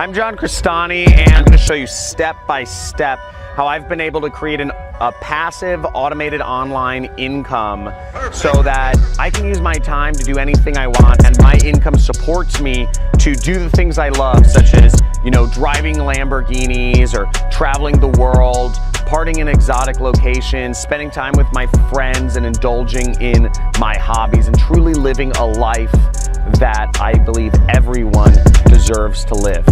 I'm Crestani, and I'm going to show you step by step how I've been able to create a passive automated online income so that I can use my time to do anything I want, and my income supports me to do the things I love, such as, driving Lamborghinis or traveling the world, partying in exotic locations, spending time with my friends and indulging in my hobbies and truly living a life that I believe everyone deserves to live.